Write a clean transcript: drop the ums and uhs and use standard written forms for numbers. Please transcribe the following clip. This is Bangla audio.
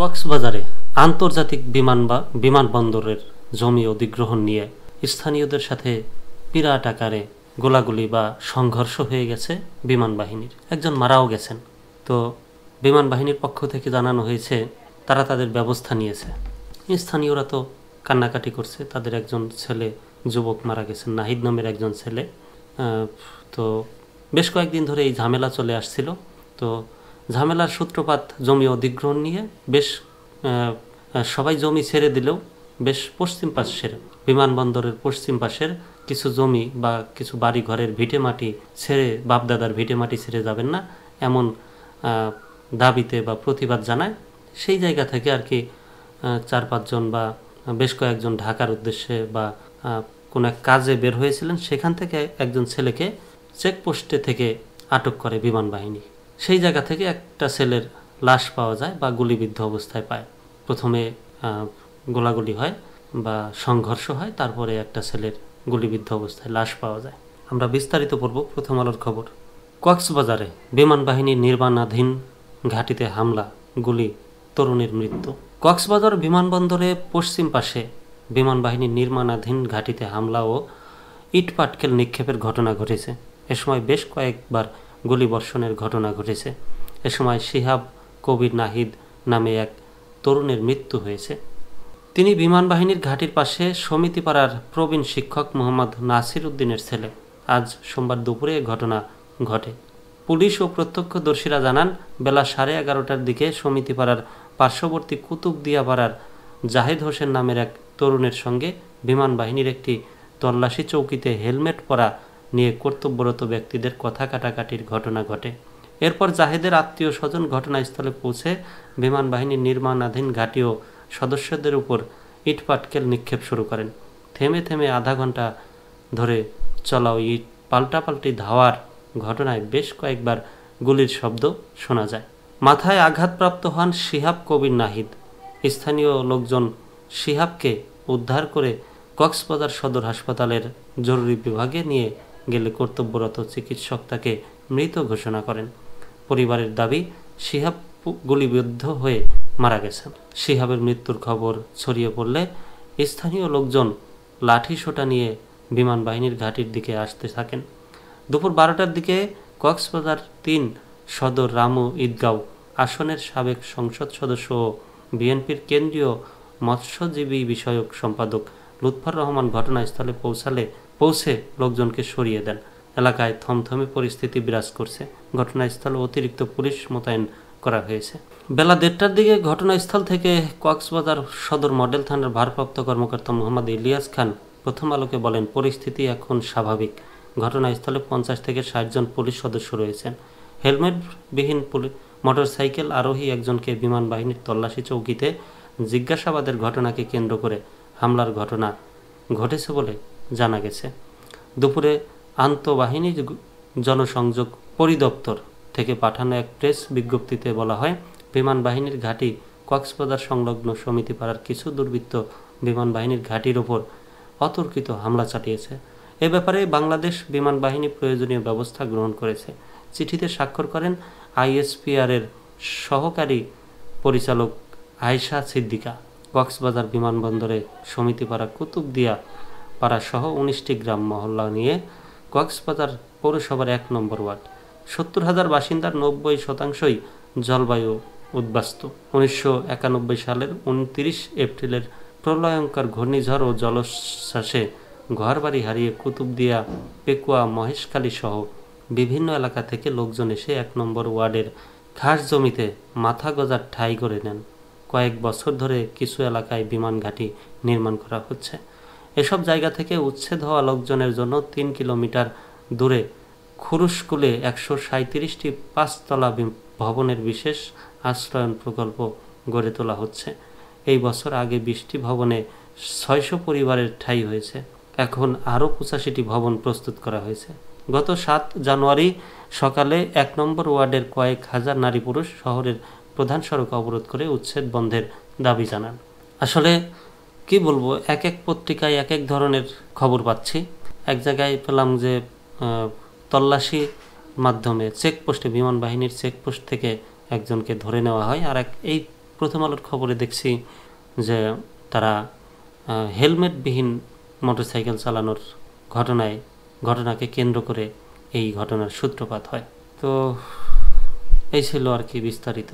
কক্সবাজারে আন্তর্জাতিক বিমানবন্দরের জমি অধিগ্রহণ নিয়ে স্থানীয়দের সাথে বিরাট আকারে গোলাগুলি বা সংঘর্ষ হয়ে গেছে। বিমান বাহিনীর একজন মারাও গেছেন। তো বিমান বাহিনীর পক্ষ থেকে জানানো হয়েছে তারা তাদের ব্যবস্থা নিয়েছে। স্থানীয়রা তো কান্নাকাটি করছে, তাদের একজন ছেলে যুবক মারা গেছেন, নাহিদ নামের একজন ছেলে। তো বেশ কয়েকদিন ধরে এই ঝামেলা চলে আসছিল। তো ঝামেলার সূত্রপাত জমি অধিগ্রহণ নিয়ে। বেশ সবাই জমি ছেড়ে দিলেও বেশ পশ্চিম পাশের বিমানবন্দরের পশ্চিম পাশের কিছু জমি বা কিছু বাড়ি ঘরের ভিটেমাটি ছেড়ে, বাপদাদার ভিটেমাটি ছেড়ে যাবেন না এমন দাবিতে বা প্রতিবাদ জানায়। সেই জায়গা থেকে আর কি 4-5 জন বা বেশ কয়েকজন ঢাকার উদ্দেশ্যে বা কোনো এক কাজে বের হয়েছিলেন, সেখান থেকে একজন ছেলেকে চেকপোস্টে থেকে আটক করে বিমান বাহিনী। সেই জায়গা থেকে একটা ছেলের লাশ পাওয়া যায় বা গুলিবিদ্ধ অবস্থায় পায়। প্রথমে গোলাগুলি হয় বা সংঘর্ষ হয়, তারপরে একটা ছেলের গুলিবিদ্ধ অবস্থায় লাশ পাওয়া যায়। আমরা বিস্তারিত পড়ব প্রথম আলোর খবর। কক্সবাজারে বিমান বাহিনীর নির্মাণাধীন ঘাঁটিতে হামলা, গুলি, তরুণের মৃত্যু। কক্সবাজার বিমানবন্দরে পশ্চিম পাশে বিমান বাহিনীর নির্মাণাধীন ঘাঁটিতে হামলা ও ইটপাটকেল নিক্ষেপের ঘটনা ঘটেছে। এ সময় বেশ কয়েকবার গুলিবর্ষণের ঘটনা ঘটেছে। এ সময় শিহাব কবির নাহিদ নামে এক তরুণের মৃত্যু হয়েছে। তিনি বিমান বাহিনীর ঘাঁটির পাশে সমিতিপাড়ার প্রবীণ শিক্ষক মোহাম্মদ নাসির উদ্দিনের ছেলে। আজ সোমবার দুপুরে ঘটনা ঘটে। পুলিশ ও প্রত্যক্ষদর্শীরা জানান, বেলা 11:30টার দিকে সমিতিপাড়ার পার্শ্ববর্তী কুতুবদিয়াপাড়ার জাহিদ হোসেন নামের এক তরুণের সঙ্গে বিমান বাহিনীর একটি তল্লাশি চৌকিতে হেলমেট পরা নিয়ে কর্তব্যরত ব্যক্তিদের কথা কাটাকাটির ঘটনা ঘটে। এরপর জাহেদের আত্মীয় স্বজন ঘটনাস্থলে পৌঁছে বিমান বাহিনীর নির্মাণাধীন ঘাঁটি ও সদস্যদের উপর ইটপাটকেল নিক্ষেপ শুরু করেন। থেমে থেমে আধা ঘন্টা ধরে চলা ওই ইট পাল্টাপাল্টি ধাওয়ার ঘটনায় বেশ কয়েকবার গুলির শব্দ শোনা যায়। মাথায় আঘাতপ্রাপ্ত হন শিহাব কবির নাহিদ। স্থানীয় লোকজন শিহাবকে উদ্ধার করে কক্সবাজার সদর হাসপাতালের জরুরি বিভাগে নিয়ে গেলে কর্তব্যরত চিকিৎসক তাকে মৃত ঘোষণা করেন। পরিবারের দাবি, শিহাব গুলিবিদ্ধ হয়ে মারা গেছেন। শিহাবের মৃত্যুর খবর ছড়িয়ে পড়লে স্থানীয় লোকজন লাঠি সোঁটা নিয়ে বিমান বাহিনীর ঘাঁটির দিকে আসতে থাকেন। দুপুর 12টার দিকে কক্সবাজার 3 সদর রামু ঈদগাঁও আসনের সাবেক সংসদ সদস্য ও বিএনপির কেন্দ্রীয় মৎস্যজীবী বিষয়ক সম্পাদক লুৎফর রহমান ঘটনাস্থলে পৌঁছে লোকজনকে সরিয়ে দেন। এলাকায় থমথমে পরিস্থিতি বিরাজ করছে। ঘটনাস্থলে অতিরিক্ত পুলিশ মোতায়েন করা হয়েছে। বেলা 1:30টার দিকে ঘটনাস্থল থেকে কক্সবাজার সদর মডেল থানার ভারপ্রাপ্ত কর্মকর্তা মোহাম্মদ ইলিয়াস খান প্রথম আলোকে বলেন, পরিস্থিতি এখন স্বাভাবিক। ঘটনাস্থলে 50 থেকে 60 জন পুলিশ সদস্য রয়েছেন। হেলমেটবিহীন মোটরসাইকেল আরোহী একজনকে বিমান বাহিনীর তল্লাশি চৌকিতে জিজ্ঞাসাবাদের ঘটনাকে কেন্দ্র করে হামলার ঘটনা ঘটেছে বলে জানা গেছে। দুপুরে আন্তঃবাহিনী জনসংযোগ পরিদপ্তর থেকে পাঠানো এক প্রেস বিজ্ঞপ্তিতে বলা হয়, বিমান বাহিনীর ঘাঁটি কক্সবাজার সংলগ্ন সমিতিপাড়ার কিছু দুর্বৃত্ত বিমান বাহিনীর ঘাঁটির ওপর অতর্কিত হামলা চালিয়েছে। এ ব্যাপারে বাংলাদেশ বিমান বাহিনী প্রয়োজনীয় ব্যবস্থা গ্রহণ করেছে। চিঠিতে স্বাক্ষর করেন আইএসপিআর-এর সহকারী পরিচালক আয়েশা সিদ্দিকা। কক্সবাজার বিমানবন্দরে সমিতিপাড়া, কুতুবদিয়া পাড়া সহ 19টি গ্রাম মহল্লা নিয়ে কক্সবাজার পৌরসভার 1 নম্বর ওয়ার্ড। 70,000 বাসিন্দার 90%ই জলবায়ু উদ্বাস্তু। 1991 সালের 29 এপ্রিলের প্রলয়ঙ্কর ঘূর্ণিঝড় ও জলোচ্ছ্বাসে ঘরবাড়ি হারিয়ে কুতুবদিয়া, পেকুয়া, মহেশখালী সহ বিভিন্ন এলাকা থেকে লোকজন এসে 1 নম্বর ওয়ার্ডের খাস জমিতে মাথা গজার ঠাঁই করে নেন। কয়েক বছর ধরে কিছু এলাকায় বিমান ঘাঁটি নির্মাণ করা হচ্ছে। এসব জায়গা থেকে উচ্ছেদ হওয়া লোকজনের জন্য 3 কিলোমিটার দূরে খুরুশকুলে 137টি 5তলা ভবনের বিশেষ আশ্রয়ন প্রকল্প গড়ে তোলা হচ্ছে। এই বছর আগে 20টি ভবনে 600 পরিবারের ঠাঁই হয়েছে। এখন আরও 85টি ভবন প্রস্তুত করা হয়েছে। গত 7 জানুয়ারি সকালে 1 নম্বর ওয়ার্ডের কয়েক হাজার নারী পুরুষ শহরের প্রধান সড়ক অবরোধ করে উচ্ছেদ বন্ধের দাবি জানান। আসলে কি বলবো, এক এক পত্রিকায় এক এক ধরনের খবর পাচ্ছি। এক জায়গায় পেলাম যে তল্লাশি মাধ্যমে চেকপোস্টে, বিমান বাহিনীর চেকপোস্ট থেকে একজনকে ধরে নেওয়া হয়, আর এই প্রথম আলোর খবরে দেখছি যে তারা হেলমেটবিহীন মোটরসাইকেল চালানোর ঘটনাকে কেন্দ্র করে এই ঘটনার সূত্রপাত হয়। তো এই ছিল আর কি বিস্তারিত।